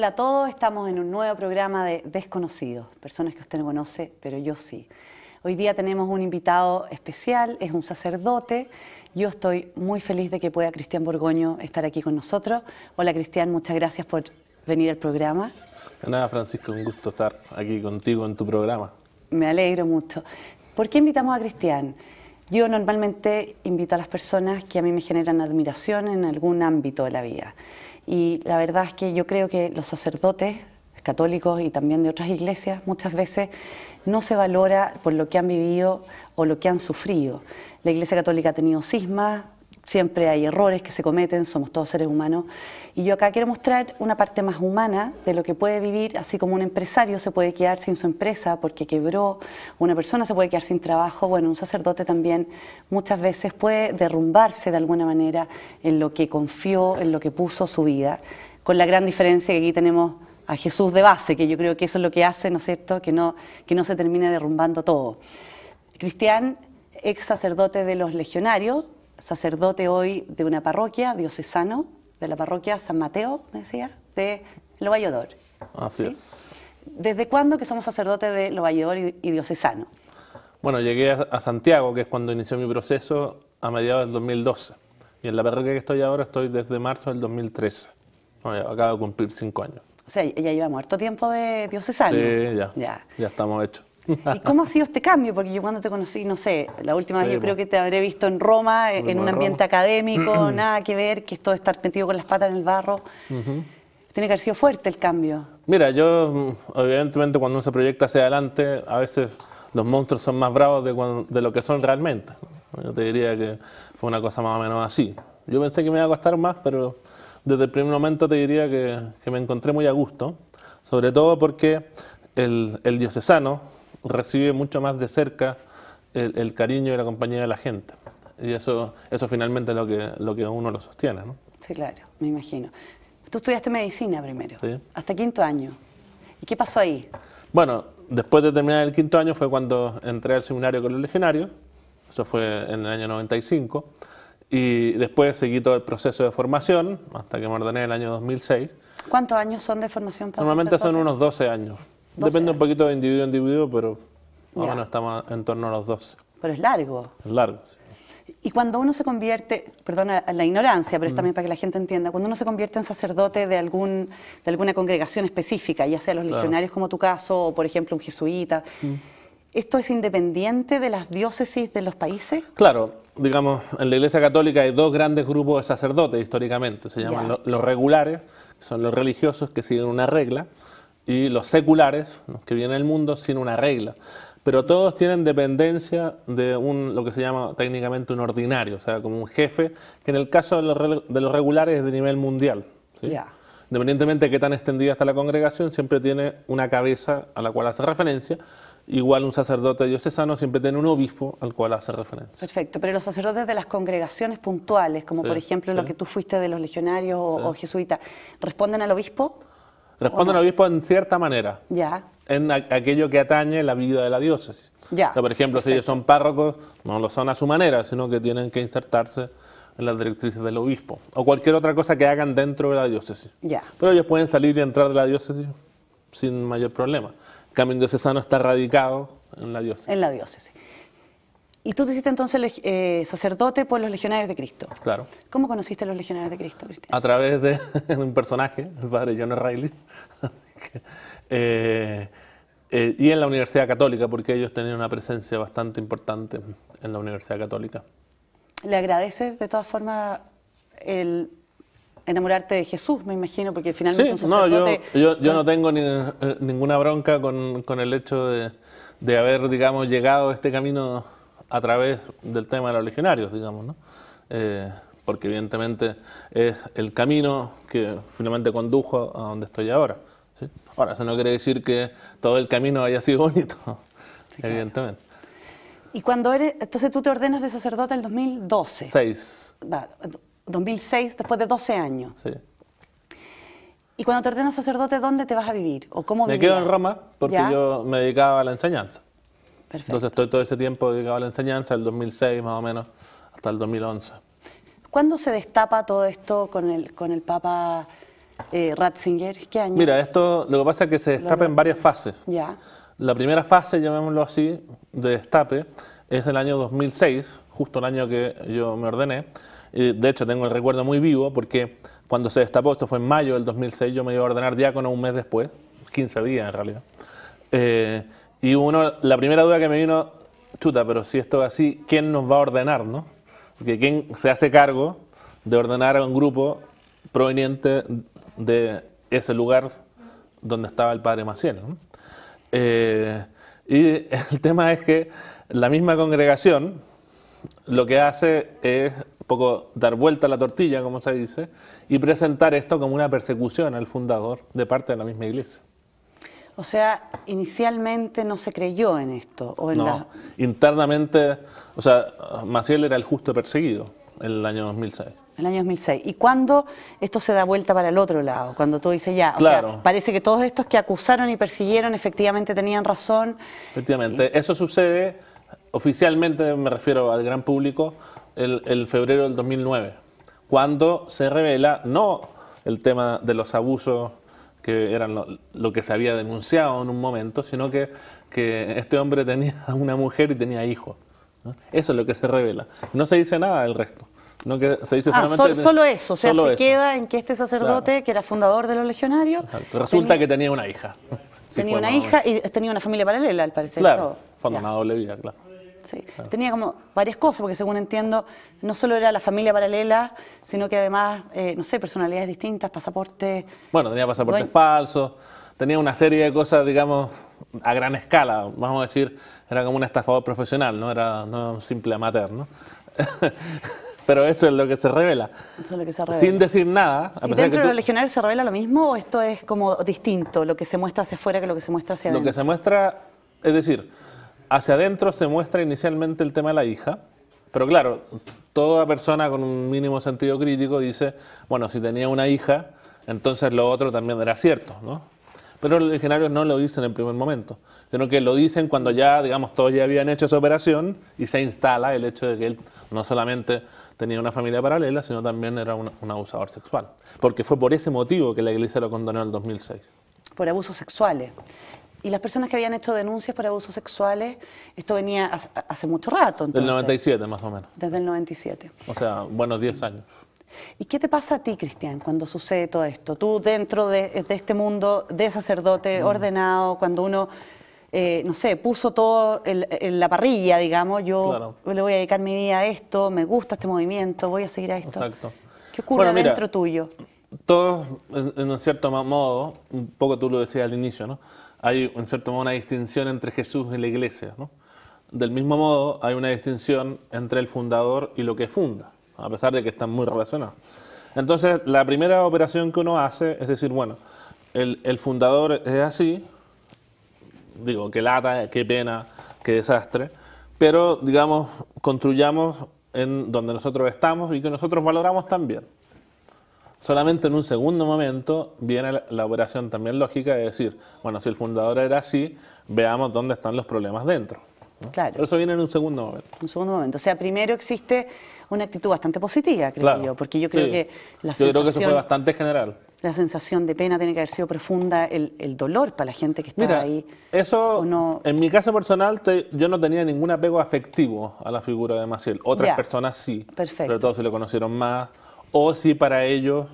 Hola a todos, estamos en un nuevo programa de Desconocidos, personas que usted no conoce, pero yo sí. Hoy día tenemos un invitado especial, es un sacerdote. Yo estoy muy feliz de que pueda Cristian Borgoño estar aquí con nosotros. Hola Cristian, muchas gracias por venir al programa. De nada, Francisco, un gusto estar aquí contigo en tu programa. Me alegro mucho. ¿Por qué invitamos a Cristian? Yo normalmente invito a las personas que a mí me generan admiración en algún ámbito de la vida. Y la verdad es que yo creo que los sacerdotes católicos y también de otras iglesias muchas veces no se valora por lo que han vivido o lo que han sufrido. La Iglesia Católica ha tenido cismas, siempre hay errores que se cometen, somos todos seres humanos, y yo acá quiero mostrar una parte más humana de lo que puede vivir, así como un empresario se puede quedar sin su empresa porque quebró, una persona se puede quedar sin trabajo, bueno, un sacerdote también muchas veces puede derrumbarse de alguna manera en lo que confió, en lo que puso su vida, con la gran diferencia que aquí tenemos a Jesús de base, que yo creo que eso es lo que hace, ¿no es cierto?, que no se termine derrumbando todo. Cristian, ex sacerdote de los legionarios, sacerdote hoy de una parroquia, diocesano, de la parroquia San Mateo, me decía, de Lovalledor. Así ¿Sí? es. ¿Desde cuándo que somos sacerdotes de Lovalledor y diocesano? Bueno, llegué a Santiago, que es cuando inició mi proceso, a mediados del 2012. Y en la parroquia que estoy ahora estoy desde marzo del 2013. Bueno, acabo de cumplir 5 años. O sea, ya llevamos harto tiempo de diocesano. Sí, ya estamos hechos. ¿Y cómo ha sido este cambio? Porque yo cuando te conocí, no sé, la última vez yo creo que te habré visto en Roma, en un ambiente académico, nada que ver, que esto de estar metido con las patas en el barro. Tiene que haber sido fuerte el cambio. Mira, yo, evidentemente, cuando uno se proyecta hacia adelante, a veces los monstruos son más bravos de lo que son realmente. Yo te diría que fue una cosa más o menos así. Yo pensé que me iba a costar más, pero desde el primer momento te diría que me encontré muy a gusto, sobre todo porque el diocesano recibe mucho más de cerca el cariño y la compañía de la gente. Y eso finalmente es lo que a uno lo sostiene, ¿no? Sí, claro, me imagino. Tú estudiaste medicina primero, Sí. hasta quinto año. ¿Y qué pasó ahí? Bueno, después de terminar el quinto año fue cuando entré al seminario con los legionarios, eso fue en el año 95, y después seguí todo el proceso de formación hasta que me ordené en el año 2006. ¿Cuántos años son de formación para Normalmente son sacerdote? unos 12 años. 12 Depende años. un poquito de individuo a individuo, pero más o Ya. menos estamos en torno a los 12. Pero es largo. Es largo, sí. Y cuando uno se convierte, perdona la ignorancia, pero es también para que la gente entienda, cuando uno se convierte en sacerdote de alguna congregación específica, ya sea los legionarios como tu caso, o por ejemplo un jesuita, ¿esto es independiente de las diócesis de los países? Claro, digamos, en la Iglesia Católica hay dos grandes grupos de sacerdotes históricamente. Se llaman Ya. los regulares, que son los religiosos que siguen una regla, y los seculares, los que vienen del mundo sin una regla. Pero todos tienen dependencia de lo que se llama técnicamente un ordinario, o sea, como un jefe, que en el caso de los regulares es de nivel mundial, ¿sí? Ya. Independientemente de qué tan extendida está la congregación, siempre tiene una cabeza a la cual hace referencia. Igual un sacerdote diocesano siempre tiene un obispo al cual hace referencia. Perfecto, pero los sacerdotes de las congregaciones puntuales, como Sí, por ejemplo lo sí. que tú fuiste de los legionarios o jesuitas, ¿responden al obispo? Responden al obispo en cierta manera, Ya. en aquello que atañe la vida de la diócesis. Ya, O sea, por ejemplo, si ellos son párrocos, no lo son a su manera, sino que tienen que insertarse en las directrices del obispo. O cualquier otra cosa que hagan dentro de la diócesis. Ya. Pero ellos pueden salir y entrar de la diócesis sin mayor problema. En cambio, un diocesano está radicado en la diócesis. En la diócesis. Y tú te hiciste entonces sacerdote por los legionarios de Cristo. Claro. ¿Cómo conociste a los legionarios de Cristo, Cristian? A través de un personaje, el padre John Riley, y en la Universidad Católica, porque ellos tenían una presencia bastante importante en la Universidad Católica. ¿Le agradeces de todas formas el enamorarte de Jesús, me imagino? Porque finalmente Sí, un no, sacerdote... yo no tengo ninguna bronca con el hecho de haber, digamos, llegado a este camino a través del tema de los legionarios, digamos, ¿no? Porque evidentemente es el camino que finalmente condujo a donde estoy ahora, ¿sí? Ahora, eso no quiere decir que todo el camino haya sido bonito, Sí, claro. evidentemente. Y cuando entonces tú te ordenas de sacerdote en el 2012. 6, 2006, después de 12 años. sí. Y cuando te ordenas sacerdote, ¿dónde te vas a vivir? ¿O cómo Me vivías? quedo en Roma porque ¿Ya? yo me dedicaba a la enseñanza. Perfecto. Entonces estoy todo ese tiempo dedicado a la enseñanza, el 2006 más o menos, hasta el 2011. ¿Cuándo se destapa todo esto con el Papa Ratzinger, ¿qué año? Mira, esto lo que pasa es que se destapa en varias fases. Ya. La primera fase, llamémoslo así, de destape, es el año 2006, justo el año que yo me ordené. Y de hecho, tengo el recuerdo muy vivo porque cuando se destapó, esto fue en mayo del 2006, yo me iba a ordenar diácono un mes después, 15 días en realidad. Y la primera duda que me vino, chuta, pero si esto es así, ¿quién nos va a ordenar, no? Porque ¿quién se hace cargo de ordenar a un grupo proveniente de ese lugar donde estaba el padre Maciel, ¿no? Y el tema es que la misma congregación lo que hace es un poco dar vuelta a la tortilla, como se dice, y presentar esto como una persecución al fundador de parte de la misma iglesia. O sea, inicialmente no se creyó en esto. O en No, internamente, o sea, Maciel era el justo perseguido en el año 2006. El año 2006. ¿Y cuándo esto se da vuelta para el otro lado? Cuando tú dices ya, claro. O sea, parece que todos estos que acusaron y persiguieron efectivamente tenían razón. Efectivamente, eso sucede oficialmente, me refiero al gran público, el febrero del 2009, cuando se revela no el tema de los abusos que eran lo que se había denunciado en un momento, sino que este hombre tenía una mujer y tenía hijos, ¿no? Eso es lo que se revela. No se dice nada del resto. No que se dice solamente solo eso, o sea, solo se eso. queda en que este sacerdote, claro, que era fundador de los legionarios, resulta que tenía una hija. Tenía una hija y tenía una familia paralela, al parecer. Claro, fue una doble vida, claro. Sí. Claro. Tenía como varias cosas, porque según entiendo, no solo era la familia paralela, sino que además, no sé, personalidades distintas, pasaportes... Bueno, tenía pasaportes falsos, tenía una serie de cosas, digamos, a gran escala, vamos a decir, era como un estafador profesional, no era un simple amateur, ¿no? Pero eso es lo que se revela. Eso es lo que se revela. Sin decir nada. ¿Y dentro de los legionarios se revela lo mismo o esto es como distinto, lo que se muestra hacia afuera que lo que se muestra hacia adentro? Lo que se muestra, es decir, hacia adentro se muestra inicialmente el tema de la hija, pero claro, toda persona con un mínimo sentido crítico dice, bueno, si tenía una hija, entonces lo otro también era cierto, ¿no? Pero los legionarios no lo dicen en el primer momento, sino que lo dicen cuando ya, digamos, todos ya habían hecho esa operación y se instala el hecho de que él no solamente tenía una familia paralela, sino también era un abusador sexual. Porque fue por ese motivo que la iglesia lo condenó en el 2006. Por abusos sexuales. Y las personas que habían hecho denuncias por abusos sexuales, esto venía hace mucho rato, entonces. Del 97 más o menos. Desde el 97. O sea, buenos 10 años. ¿Y qué te pasa a ti, Cristian, cuando sucede todo esto? Tú dentro de este mundo de sacerdote ordenado, cuando uno, no sé, puso todo en la parrilla, digamos, yo le voy a dedicar mi vida a esto, me gusta este movimiento, voy a seguir a esto. Exacto. ¿Qué ocurre dentro tuyo? Todos, en un cierto modo, un poco tú lo decías al inicio, ¿no? Hay en cierto modo una distinción entre Jesús y la iglesia, ¿no? Del mismo modo hay una distinción entre el fundador y lo que funda, a pesar de que están muy relacionados. Entonces, la primera operación que uno hace es decir, bueno, el fundador es así, digo, qué lata, qué pena, qué desastre, pero, digamos, construyamos en donde nosotros estamos y que nosotros valoramos también. Solamente en un segundo momento viene la operación también lógica de decir, bueno, si el fundador era así, veamos dónde están los problemas dentro, ¿no? Claro. Pero eso viene en un segundo momento. Un segundo momento. O sea, primero existe una actitud bastante positiva, creo yo, porque yo creo que la sensación... Yo creo que eso fue bastante general. La sensación de pena tiene que haber sido profunda, el dolor para la gente que estaba ahí. Eso, no... en mi caso personal, yo no tenía ningún apego afectivo a la figura de Maciel. Otras personas sí, sobre todo si lo conocieron más, o si para ellos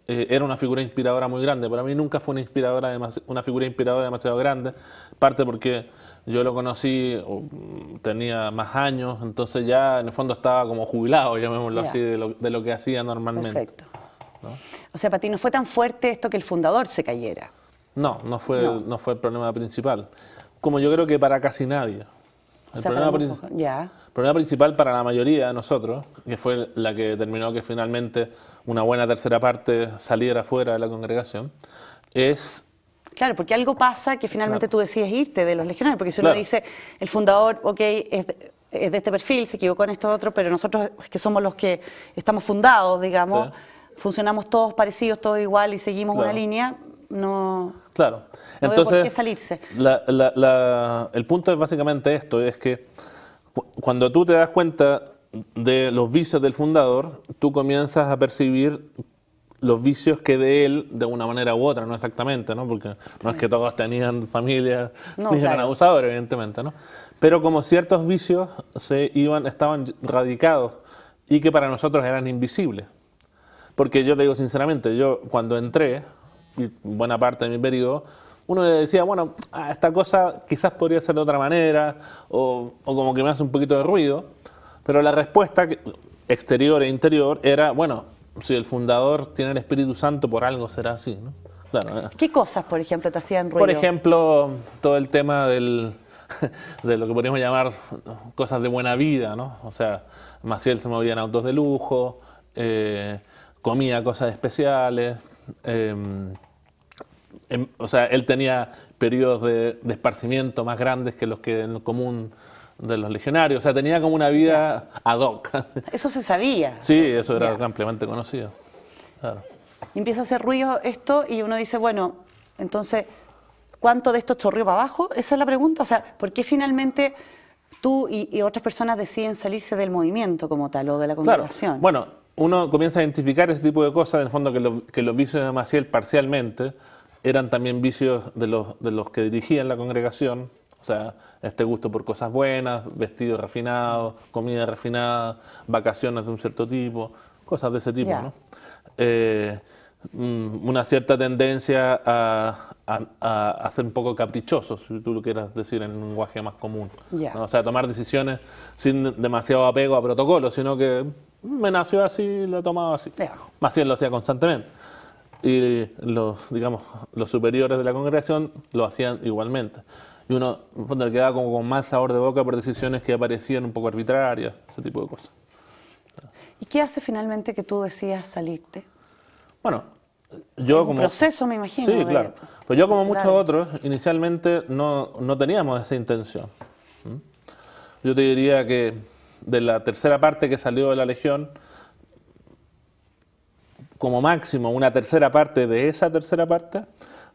era una figura inspiradora muy grande. Para mí nunca fue una figura inspiradora demasiado grande, parte porque yo lo conocí, tenía más años, entonces ya en el fondo estaba como jubilado, llamémoslo así, de lo que hacía normalmente. Perfecto. ¿No? O sea, para ti no fue tan fuerte esto que el fundador se cayera. No fue el problema principal. Como yo creo que para casi nadie. El problema principal para la mayoría de nosotros, que fue la que determinó que finalmente una buena tercera parte saliera fuera de la congregación, es... Claro, porque algo pasa que finalmente tú decides irte de los legionarios, porque si uno dice, el fundador, es de este perfil, se equivocó en esto otro, pero nosotros que somos los que estamos fundados, digamos, funcionamos todos parecidos, todos igual y seguimos una línea, no veo por qué salirse. El punto es básicamente esto, es que cuando tú te das cuenta de los vicios del fundador, tú comienzas a percibir los vicios que de él, de una manera u otra, no exactamente, ¿no? Porque no es que todos tenían familia, No, ni eran claro. abusadores, evidentemente, ¿no? Pero como ciertos vicios estaban radicados y que para nosotros eran invisibles. Porque yo te digo sinceramente, yo cuando entré, y buena parte de mi periodo, uno decía, bueno, esta cosa quizás podría ser de otra manera, o como que me hace un poquito de ruido, pero la respuesta exterior e interior era, bueno, si el fundador tiene el Espíritu Santo, por algo será así, ¿no? Claro. ¿Qué cosas, por ejemplo, te hacían ruido? Por ejemplo, todo el tema de lo que podríamos llamar cosas de buena vida, ¿no? O sea, Maciel se movía en autos de lujo, comía cosas especiales, o sea, él tenía periodos de esparcimiento más grandes que los que en el común de los legionarios, o sea, tenía como una vida ad hoc. Eso se sabía. Sí, eso era Ya. ampliamente conocido. Claro. Y empieza a hacer ruido esto y uno dice, bueno, entonces, ¿cuánto de esto chorrió para abajo? Esa es la pregunta. O sea, ¿por qué finalmente tú y otras personas deciden salirse del movimiento como tal o de la Claro. congregación? Bueno, uno comienza a identificar ese tipo de cosas, en el fondo que los vicios de Maciel parcialmente eran también vicios de los que dirigían la congregación, o sea, este gusto por cosas buenas, vestidos refinados, comida refinada, vacaciones de un cierto tipo, cosas de ese tipo, Ya. ¿no? Una cierta tendencia a ser un poco caprichosos, si tú lo quieras decir en un lenguaje más común. Ya. ¿No? O sea, tomar decisiones sin demasiado apego a protocolos, sino que me nació así, lo he tomado así. Ya. Más bien lo hacía constantemente. Y los superiores de la congregación lo hacían igualmente. Y uno, en el fondo, le quedaba como con mal sabor de boca por decisiones que aparecían un poco arbitrarias, ese tipo de cosas. ¿Y qué hace finalmente que tú decidas salirte? Bueno, yo Un como... proceso, me imagino. Sí, de- claro. Pues yo, como muchos Claro. otros, inicialmente no teníamos esa intención. Yo te diría que de la tercera parte que salió de la Legión, como máximo una tercera parte de esa tercera parte,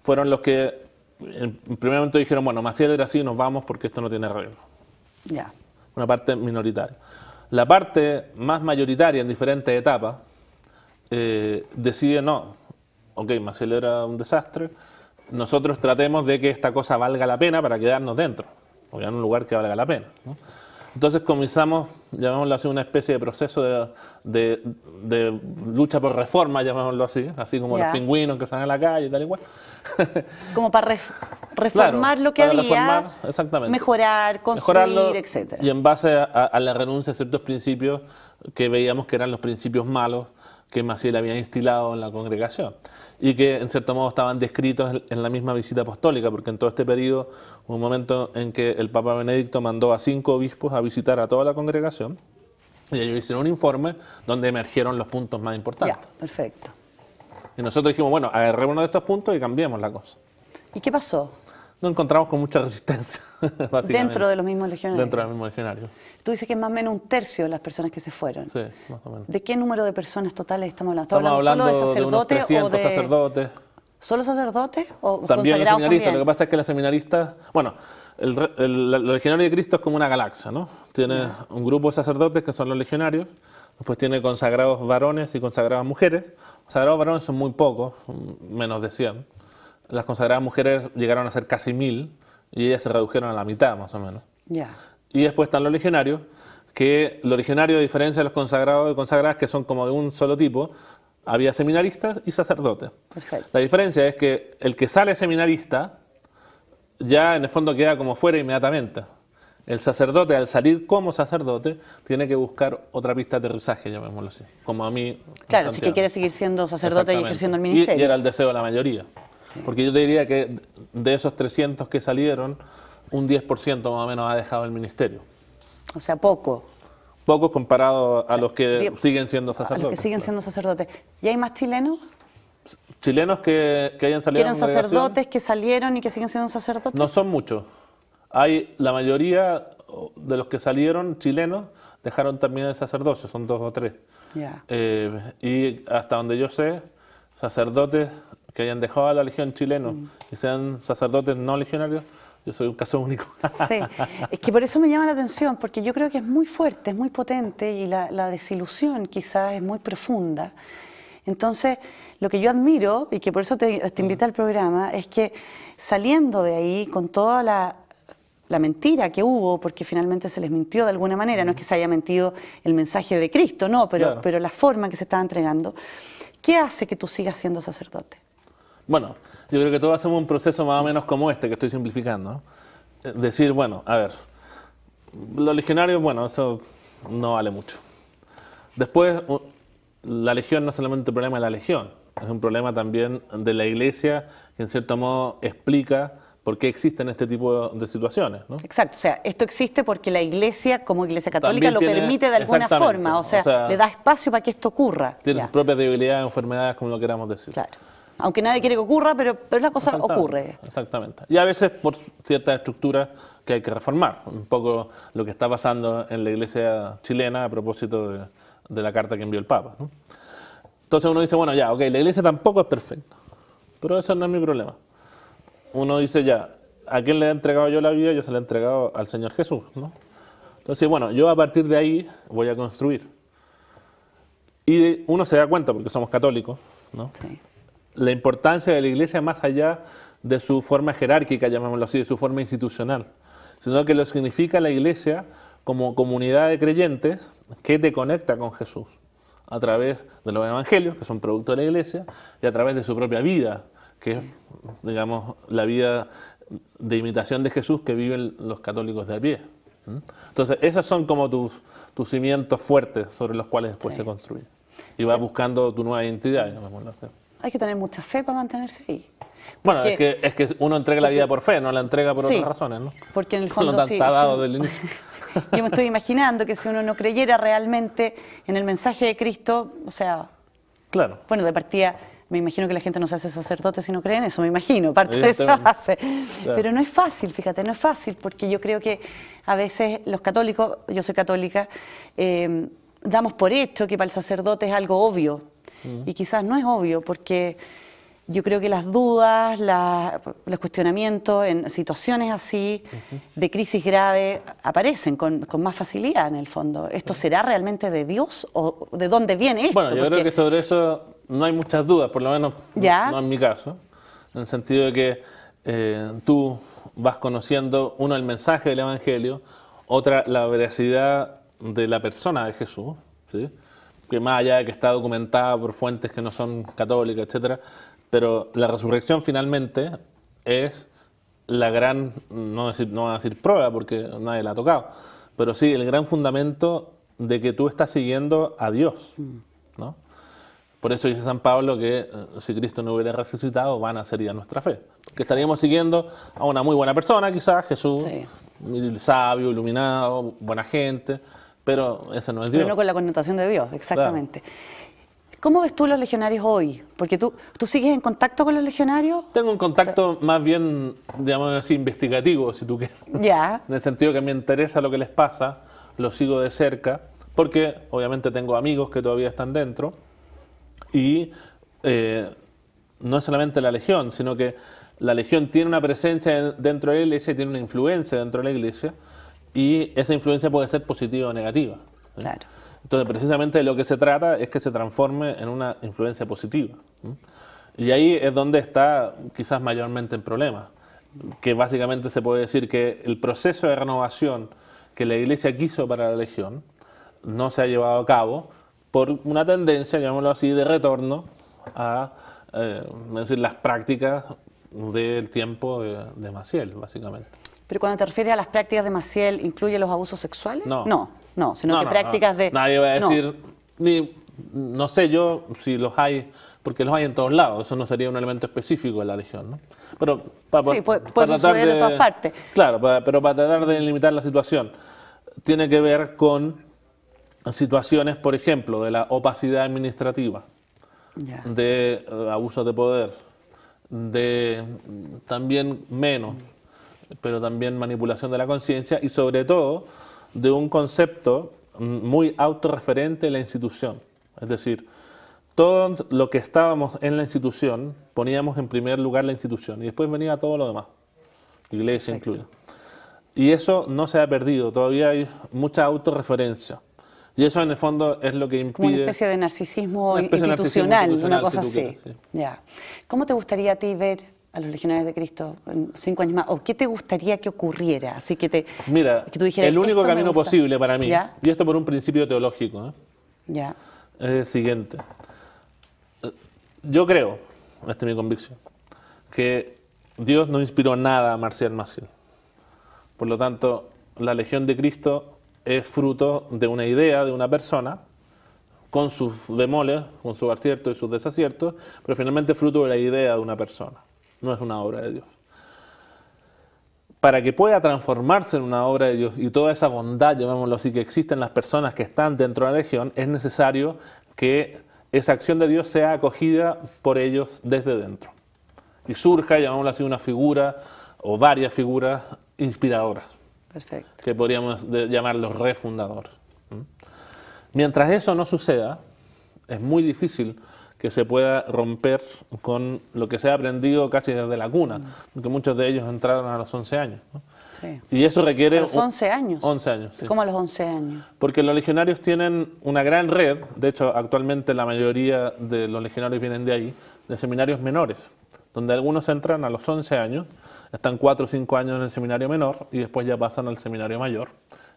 fueron los que en primer momento dijeron, bueno, Maciel era así, nos vamos porque esto no tiene arreglo. Ya. Una parte minoritaria. La parte más mayoritaria en diferentes etapas decide, no, ok, Maciel era un desastre, nosotros tratemos de que esta cosa valga la pena para quedarnos dentro, o en un lugar que valga la pena, ¿no? Entonces comenzamos, llamémoslo así, una especie de proceso de lucha por reforma, llamémoslo así como Ya. los pingüinos que salen a la calle y tal y cual. Como para reformar Claro, lo que para había, reformar, exactamente. mejorar, Mejorarlo, construir, etcétera. y en base a la renuncia a ciertos principios que veíamos que eran los principios malos que Maciel había instilado en la congregación y que en cierto modo estaban descritos en la misma visita apostólica, porque en todo este periodo hubo un momento en que el Papa Benedicto mandó a 5 obispos a visitar a toda la congregación y ellos hicieron un informe donde emergieron los puntos más importantes. Ya, perfecto. Y nosotros dijimos, bueno, agarrémonos de estos puntos y cambiemos la cosa. ¿Y qué pasó? Nos encontramos con mucha resistencia, básicamente. Dentro de los mismos legionarios. Dentro del mismo legionario. Tú dices que es más o menos un tercio de las personas que se fueron. Sí, más o menos. ¿De qué número de personas totales estamos hablando? Estamos hablando solo de de unos sacerdotes 300 o de... sacerdotes. ¿Solo sacerdotes o También los consagrados seminaristas. también? Lo que pasa es que los seminaristas... Bueno, el legionario de Cristo es como una galaxia, ¿no? Tiene un grupo de sacerdotes que son los legionarios. Después tiene consagrados varones y consagradas mujeres. Consagrados varones son muy pocos, menos de 100. Las consagradas mujeres llegaron a ser casi 1000 y ellas se redujeron a la mitad, más o menos. Ya. Y después están los legionarios, que los legionarios, a diferencia de los consagrados y consagradas, que son como de un solo tipo, había seminaristas y sacerdotes. Perfecto. La diferencia es que el que sale seminarista ya en el fondo queda como fuera inmediatamente. El sacerdote, al salir como sacerdote, tiene que buscar otra pista de aterrizaje, llamémoslo así, como a mí. Claro, si que quiere seguir siendo sacerdote y Exactamente. ejerciendo el Y ministerio. era el deseo de la mayoría. Porque yo te diría que de esos 300 que salieron, un 10% más o menos ha dejado el ministerio. O sea, poco. Pocos comparado a los que siguen siendo A sacerdotes. los que siguen siendo sacerdotes. ¿Y hay más chilenos Chilenos que hayan que salido eran de la congregación, sacerdotes, que salieron y que siguen siendo sacerdotes? no son muchos. Hay la mayoría de los que salieron chilenos dejaron también el sacerdocio, son 2 o 3. Ya. Y hasta donde yo sé, sacerdotes que hayan dejado a la legión chileno y sean sacerdotes no legionarios, yo soy un caso único. Sí, es que por eso me llama la atención, porque yo creo que es muy fuerte, es muy potente y la desilusión quizás es muy profunda. Entonces, lo que yo admiro, y que por eso te invité al programa, es que saliendo de ahí con toda la mentira que hubo, porque finalmente se les mintió de alguna manera, no es que se haya mentido el mensaje de Cristo, no, pero la forma en que se estaba entregando, ¿qué hace que tú sigas siendo sacerdote? Bueno, yo creo que todos hacemos un proceso más o menos como este, que estoy simplificando, ¿no? Decir, bueno, a ver, los legionarios, bueno, eso no vale mucho. Después, la legión no es solamente un problema de la legión, es un problema también de la Iglesia, que en cierto modo explica por qué existen este tipo de situaciones, ¿no? Exacto, o sea, esto existe porque la Iglesia, como Iglesia Católica, También lo permite de alguna forma, o sea, le da espacio para que esto ocurra. Tiene sus propias debilidades, enfermedades, como lo queramos decir. Claro. Aunque nadie quiere que ocurra, pero la cosa ocurre. Exactamente. Y a veces por ciertas estructuras que hay que reformar. Un poco lo que está pasando en la Iglesia chilena a propósito de la carta que envió el Papa, ¿no? Entonces uno dice, bueno, ya, ok, la Iglesia tampoco es perfecta, pero eso no es mi problema. Uno dice, ya, ¿a quién le he entregado yo la vida? Yo se la he entregado al Señor Jesús, ¿no? Entonces, bueno, yo a partir de ahí voy a construir. Y uno se da cuenta, porque somos católicos, ¿no? Sí. La importancia de la Iglesia más allá de su forma jerárquica, llamémoslo así, de su forma institucional, sino que lo significa la Iglesia como comunidad de creyentes que te conecta con Jesús a través de los evangelios, que son producto de la Iglesia, y a través de su propia vida, que es, digamos, la vida de imitación de Jesús que viven los católicos de a pie. Entonces, esos son como tus cimientos fuertes sobre los cuales después se construye. Y vas buscando tu nueva identidad, llamémoslo así. Hay que tener mucha fe para mantenerse ahí. Bueno, es que uno entrega la vida por fe, no la entrega por otras razones, ¿no? Porque en el fondo no está dado del inicio. Yo me estoy imaginando que si uno no creyera realmente en el mensaje de Cristo, o sea, claro. Bueno, de partida, me imagino que la gente no se hace sacerdote si no cree en eso, me imagino, parte de esa base. Claro. Pero no es fácil, fíjate, no es fácil, porque yo creo que a veces los católicos, yo soy católica, damos por hecho que para el sacerdote es algo obvio, y quizás no es obvio, porque yo creo que las dudas, los cuestionamientos en situaciones así, de crisis grave, aparecen con más facilidad en el fondo. ¿Esto será realmente de Dios o de dónde viene esto? Bueno, yo creo que sobre eso no hay muchas dudas, por lo menos no en mi caso, en el sentido de que tú vas conociendo, uno, el mensaje del Evangelio, otra, la veracidad de la persona de Jesús, ¿sí? Que más allá de que está documentada por fuentes que no son católicas, etcétera, pero la resurrección finalmente es la gran, no voy a decir prueba porque nadie la ha tocado, pero sí el gran fundamento de que tú estás siguiendo a Dios, ¿no? Por eso dice San Pablo que si Cristo no hubiera resucitado, vana sería nuestra fe. Que estaríamos siguiendo a una muy buena persona, quizás, Jesús, sabio, iluminado, buena gente, pero ese no es Dios. Pero no con la connotación de Dios, exactamente. Claro. ¿Cómo ves tú los legionarios hoy? Porque tú sigues en contacto con los legionarios. Tengo un contacto más bien, digamos así, investigativo, si tú quieres. Ya. En el sentido que me interesa lo que les pasa, lo sigo de cerca, porque obviamente tengo amigos que todavía están dentro, y no es solamente la legión, sino que la legión tiene una presencia dentro de la iglesia y tiene una influencia dentro de la iglesia, y esa influencia puede ser positiva o negativa, ¿sí? Claro. Entonces, precisamente de lo que se trata es que se transforme en una influencia positiva, ¿sí? Y ahí es donde está quizás mayormente el problema, que básicamente se puede decir que el proceso de renovación que la iglesia quiso para la legión no se ha llevado a cabo por una tendencia, llamémoslo así, de retorno a decir, las prácticas del tiempo de Maciel, básicamente. Pero cuando te refieres a las prácticas de Maciel, ¿incluye los abusos sexuales? No, sino que prácticas de... Nadie va a decir, no sé yo si los hay, porque los hay en todos lados, eso no sería un elemento específico de la legión, ¿no? Pero sí, puede suceder en todas partes. Claro, pero para tratar de limitar la situación, tiene que ver con situaciones, por ejemplo, de la opacidad administrativa, de abusos de poder, de también pero también manipulación de la conciencia y sobre todo de un concepto muy autorreferente de la institución. Es decir, todo lo que estábamos en la institución, poníamos en primer lugar la institución y después venía todo lo demás, iglesia incluida. Y eso no se ha perdido, todavía hay mucha autorreferencia. Y eso en el fondo es lo que impide... Como una especie de narcisismo una especie de narcisismo institucional, institucional, una cosa si tú así. quieres, sí. Ya. ¿Cómo te gustaría a ti ver a los Legionarios de Cristo en 5 años más? ¿O qué te gustaría que ocurriera? Así que Mira, que tú dijeras, el único "Esto me camino gusta". posible para mí, ¿Ya? y esto por un principio teológico, Ya. es el siguiente. Yo creo, esta es mi convicción, que Dios no inspiró nada a Marcial Maciel. Por lo tanto, la Legión de Cristo es fruto de una idea de una persona, con sus bemoles, con sus aciertos y sus desaciertos, pero finalmente fruto de la idea de una persona, no es una obra de Dios. Para que pueda transformarse en una obra de Dios y toda esa bondad, llamémoslo así, que existe en las personas que están dentro de la Legión, es necesario que esa acción de Dios sea acogida por ellos desde dentro. Y surja, llamémoslo así, una figura o varias figuras inspiradoras. Perfecto. Que podríamos llamarlos refundadores. Mientras eso no suceda, es muy difícil que se pueda romper con lo que se ha aprendido casi desde la cuna, porque muchos de ellos entraron a los 11 años. ¿no? Sí. Y eso requiere... ¿A los 11 años? 11 años, sí. ¿Cómo a los 11 años? Porque los legionarios tienen una gran red, de hecho actualmente la mayoría de los legionarios vienen de ahí, de seminarios menores, donde algunos entran a los 11 años, están 4 o 5 años en el seminario menor y después ya pasan al seminario mayor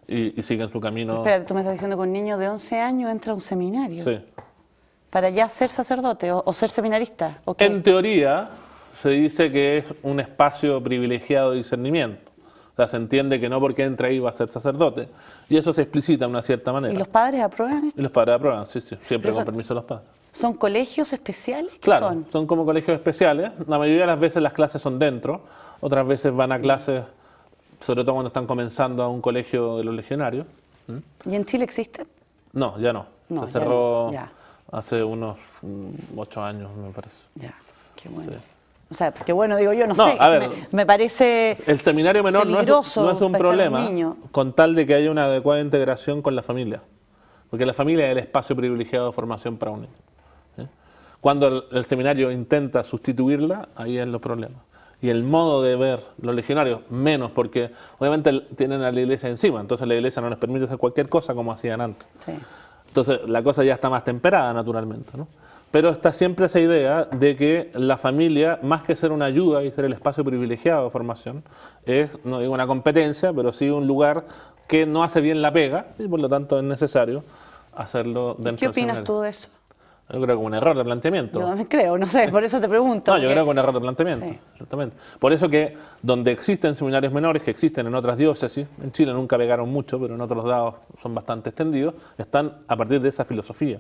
y siguen su camino. Espera, tú me estás diciendo que un niño de 11 años entra a un seminario. Sí. ¿Para ya ser sacerdote o ser seminarista? ¿O qué? En teoría se dice que es un espacio privilegiado de discernimiento. O sea, se entiende que no porque entre ahí va a ser sacerdote. Y eso se explicita de una cierta manera. ¿Y los padres aprueban esto? Y los padres aprueban, sí, sí, siempre Pero con permiso de los padres. ¿Son colegios especiales? ¿Qué Claro, son como colegios especiales. La mayoría de las veces las clases son dentro, otras veces van a clases, sobre todo cuando están comenzando a un colegio de los legionarios. ¿Y en Chile existen? No, ya no. No, Se ya cerró no, ya. hace unos 8 años, me parece. Ya, qué bueno. Sí. O sea, qué bueno, digo yo, no No, sé, a ver, me parece El seminario menor no peligroso es un pescar problema un niño. con tal de que haya una adecuada integración con la familia. Porque la familia es el espacio privilegiado de formación para un niño. ¿sí? Cuando el seminario intenta sustituirla, ahí es los problemas. Y el modo de ver los legionarios, menos, porque obviamente tienen a la iglesia encima, entonces la iglesia no les permite hacer cualquier cosa como hacían antes. Sí. Entonces la cosa ya está más temperada naturalmente, ¿no? Pero está siempre esa idea de que la familia, más que ser una ayuda y ser el espacio privilegiado de formación, es, no digo una competencia, pero sí un lugar que no hace bien la pega y por lo tanto es necesario hacerlo dentro ¿Qué del opinas seminario. tú de eso? Yo creo que un error de planteamiento. Yo también creo, no sé, por eso te pregunto. No, yo porque- creo que un error de planteamiento, Sí. exactamente. Por eso que donde existen seminarios menores, que existen en otras diócesis, en Chile nunca pegaron mucho, pero en otros lados son bastante extendidos, están a partir de esa filosofía.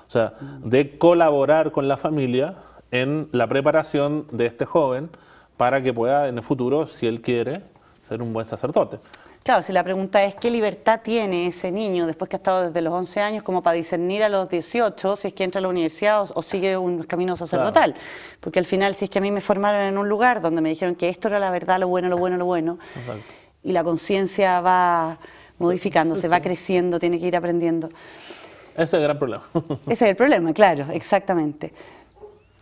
O sea, de colaborar con la familia en la preparación de este joven para que pueda en el futuro, si él quiere, ser un buen sacerdote. Claro, si la pregunta es qué libertad tiene ese niño después que ha estado desde los 11 años como para discernir a los 18 si es que entra a la universidad o sigue un camino sacerdotal. Porque al final, si es que a mí me formaron en un lugar donde me dijeron que esto era la verdad, lo bueno, lo bueno, lo bueno, Exacto. y la conciencia va modificándose, va creciendo, tiene que ir aprendiendo. Ese es el gran problema. Ese es el problema, claro, exactamente.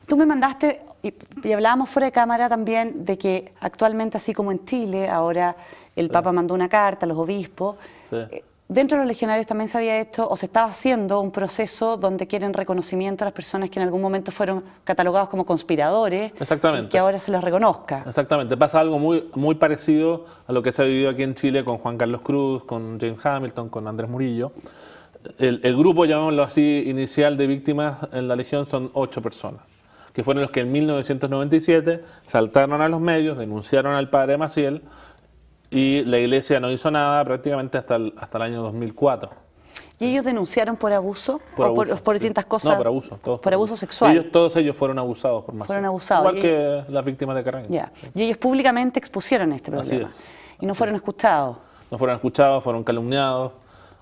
Tú me mandaste, y hablábamos fuera de cámara también, de que actualmente, así como en Chile, ahora el Papa mandó una carta a los obispos, Sí. dentro de los legionarios también se había hecho, o se estaba haciendo un proceso donde quieren reconocimiento a las personas que en algún momento fueron catalogados como conspiradores, Exactamente. y que ahora se los reconozca. Exactamente, pasa algo muy parecido a lo que se ha vivido aquí en Chile con Juan Carlos Cruz, con James Hamilton, con Andrés Murillo. El grupo, llamémoslo así, inicial de víctimas en la Legión son 8 personas, que fueron los que en 1997 saltaron a los medios, denunciaron al padre Maciel y la Iglesia no hizo nada prácticamente hasta el año 2004. ¿Y ellos denunciaron por abuso? Por ¿O abuso, por sí. distintas cosas? No, por abuso. Todos por abuso sexual. Todos ellos fueron abusados por Maciel. Fueron abusados. Igual Y que las víctimas de Carragher. Ya. Y ellos públicamente expusieron este Así problema. es. Y no fueron escuchados. No fueron escuchados, fueron calumniados.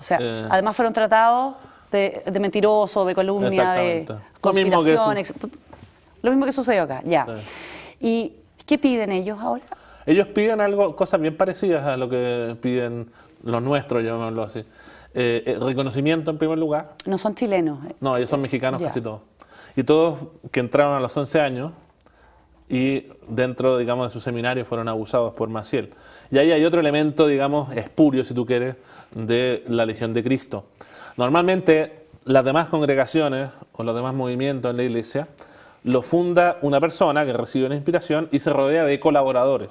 O sea, además fueron tratados de mentiroso, de calumnia, de Exactamente. Lo mismo que conspiración. Lo mismo que sucedió acá, ya. Sí. ¿Y qué piden ellos ahora? Ellos piden algo, cosas bien parecidas a lo que piden los nuestros, llamémoslo así. Reconocimiento en primer lugar. No son chilenos. No, ellos son mexicanos Ya. casi todos. Y todos que entraron a los 11 años y dentro, digamos, de su seminario fueron abusados por Maciel. Y ahí hay otro elemento, digamos, espurio, si tú quieres, de la Legión de Cristo. Normalmente las demás congregaciones o los demás movimientos en la iglesia lo funda una persona que recibe la inspiración y se rodea de colaboradores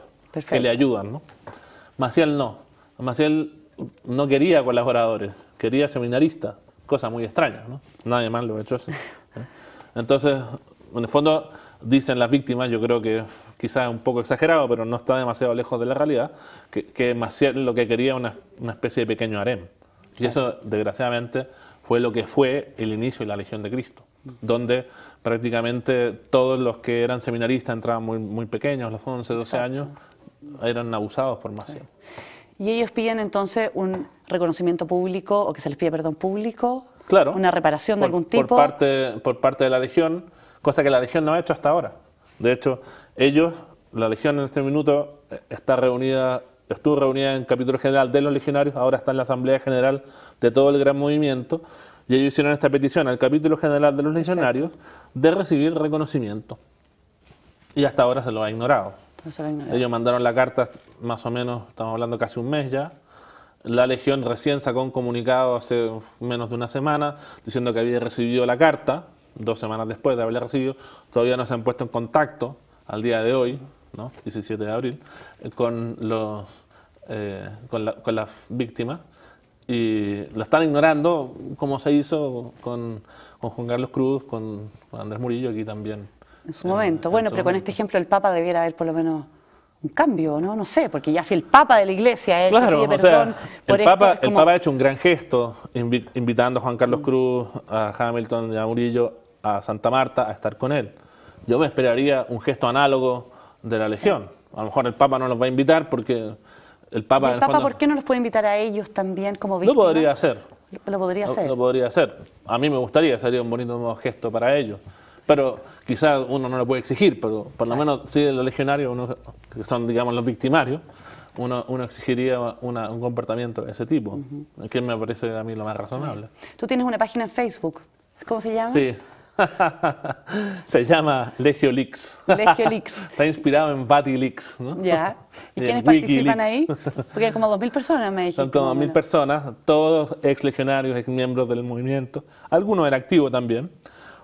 que le ayudan, ¿no? Maciel no. Maciel no quería colaboradores, quería seminaristas, cosa muy extraña, ¿no? Nadie más lo ha hecho así. Entonces, en el fondo, dicen las víctimas, yo creo que quizás es un poco exagerado, pero no está demasiado lejos de la realidad, que Maciel lo que quería era una especie de pequeño harem. Y eso, desgraciadamente, fue lo que fue el inicio de la Legión de Cristo, donde prácticamente todos los que eran seminaristas entraban muy pequeños, los 11, 12 años, eran abusados por Maciel. ¿Y ellos piden entonces un reconocimiento público, o que se les pide perdón público? Claro. ¿Una reparación de algún tipo? Por parte de la Legión, cosa que la Legión no ha hecho hasta ahora. De hecho, la Legión en este minuto estuvo reunida en capítulo general de los legionarios, ahora está en la Asamblea General de todo el gran movimiento, y ellos hicieron esta petición al capítulo general de los legionarios de recibir reconocimiento. Y hasta ahora se lo ha ignorado. Ellos mandaron la carta más o menos, estamos hablando casi un mes ya. La Legión recién sacó un comunicado hace menos de una semana diciendo que había recibido la carta, 2 semanas después de haberla recibido. Todavía no se han puesto en contacto al día de hoy, ¿no? 17 de abril, con las víctimas, y la están ignorando, como se hizo con Juan Carlos Cruz, con Andrés Murillo aquí también. En su momento. Bueno, pero con este ejemplo el Papa debiera haber por lo menos un cambio, ¿no? No sé, porque ya si el Papa de la Iglesia es el que pide perdón por esto, el Papa ha hecho un gran gesto invitando a Juan Carlos Cruz, a Hamilton y a Murillo, a Santa Marta a estar con él. Yo me esperaría un gesto análogo de la Legión. A lo mejor el Papa no los va a invitar porque el Papa... ¿Y el Papa por qué no los puede invitar a ellos también como víctimas? Lo podría hacer. Lo podría hacer. Lo podría hacer. A mí me gustaría, sería un bonito gesto para ellos. Pero quizás uno no lo puede exigir, pero por lo menos sí de los legionarios, que son, digamos, los victimarios, uno exigiría un comportamiento de ese tipo, que me parece a mí lo más razonable. Tú tienes una página en Facebook, ¿cómo se llama? Sí, se llama Legiolix. Legiolix. Está inspirado en Batilix, ¿no? Ya. ¿Y quiénes participan ahí? Porque hay como 2.000 personas, me dijiste. Son como 2.000 personas, todos ex legionarios, ex miembros del movimiento, algunos en activo también.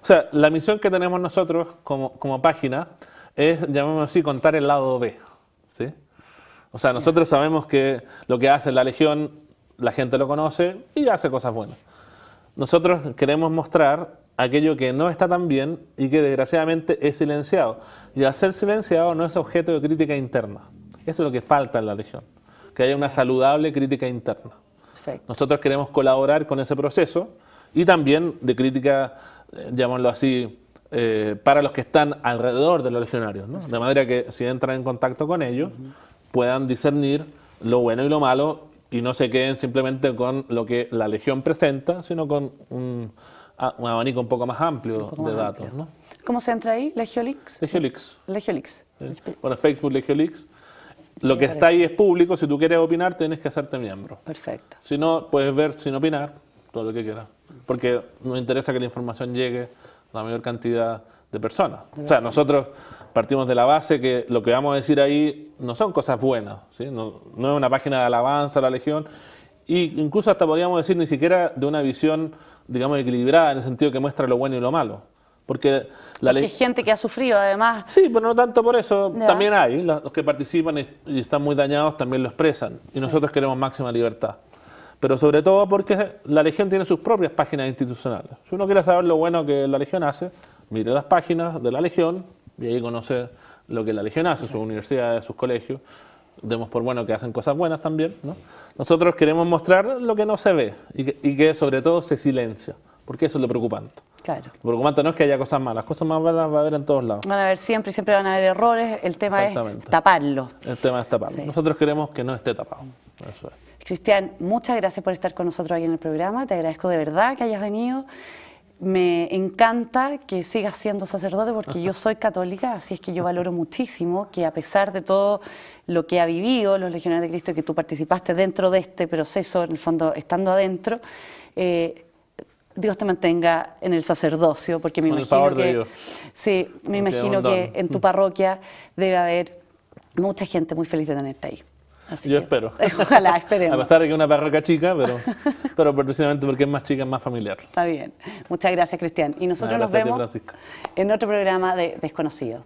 O sea, la misión que tenemos nosotros como página es, llamémoslo así, contar el lado B, ¿sí? O sea, nosotros sabemos que lo que hace la Legión, la gente lo conoce y hace cosas buenas. Nosotros queremos mostrar aquello que no está tan bien y que desgraciadamente es silenciado. Y al ser silenciado no es objeto de crítica interna. Eso es lo que falta en la Legión, que haya una saludable crítica interna. Perfecto. Nosotros queremos colaborar con ese proceso y también de crítica, llamémoslo así, para los que están alrededor de los legionarios, ¿no? De manera que si entran en contacto con ellos, puedan discernir lo bueno y lo malo y no se queden simplemente con lo que la Legión presenta, sino con un abanico un poco más amplio de datos, ¿no? ¿Cómo se entra ahí? ¿Legiolix? Legiolix. Legiolix. Bueno, Facebook Legiolix. Lo que está ahí es público, si tú quieres opinar tienes que hacerte miembro. Perfecto. Si no, puedes ver sin opinar todo lo que quieras, porque nos interesa que la información llegue a la mayor cantidad de personas. O sea, nosotros partimos de la base que lo que vamos a decir ahí no son cosas buenas, ¿sí? No es una página de alabanza a la Legión, e incluso hasta podríamos decir ni siquiera de una visión, digamos, equilibrada, en el sentido que muestra lo bueno y lo malo. Porque hay gente que ha sufrido, además. Sí, pero no tanto por eso. Ya. También hay, los que participan y están muy dañados también lo expresan. Y nosotros queremos máxima libertad. Pero sobre todo porque la Legión tiene sus propias páginas institucionales. Si uno quiere saber lo bueno que la Legión hace, mire las páginas de la Legión y ahí conoce lo que la Legión hace, sus universidades, sus colegios. Demos por bueno que hacen cosas buenas también, ¿no? Nosotros queremos mostrar lo que no se ve y que sobre todo se silencia, porque eso es lo preocupante. Claro. Lo preocupante no es que haya cosas malas, cosas más malas va a haber en todos lados. Van a haber siempre van a haber errores, el tema es taparlo. El tema es taparlo. Sí. Nosotros queremos que no esté tapado. Eso es. Cristian, muchas gracias por estar con nosotros aquí en el programa, te agradezco de verdad que hayas venido. Me encanta que sigas siendo sacerdote porque yo soy católica, así es que yo valoro muchísimo que a pesar de todo lo que ha vivido los Legionarios de Cristo y que tú participaste dentro de este proceso, en el fondo estando adentro, Dios te mantenga en el sacerdocio, porque me imagino que, sí, me imagino que en tu parroquia debe haber mucha gente muy feliz de tenerte ahí. Así Yo que, espero. Ojalá, esperemos. A pesar de que es una parroquia chica, pero precisamente porque es más chica, es más familiar. Está bien. Muchas gracias, Cristian. Y nosotros nos Gracias a ti, vemos Francisca. en otro programa de Desconocido.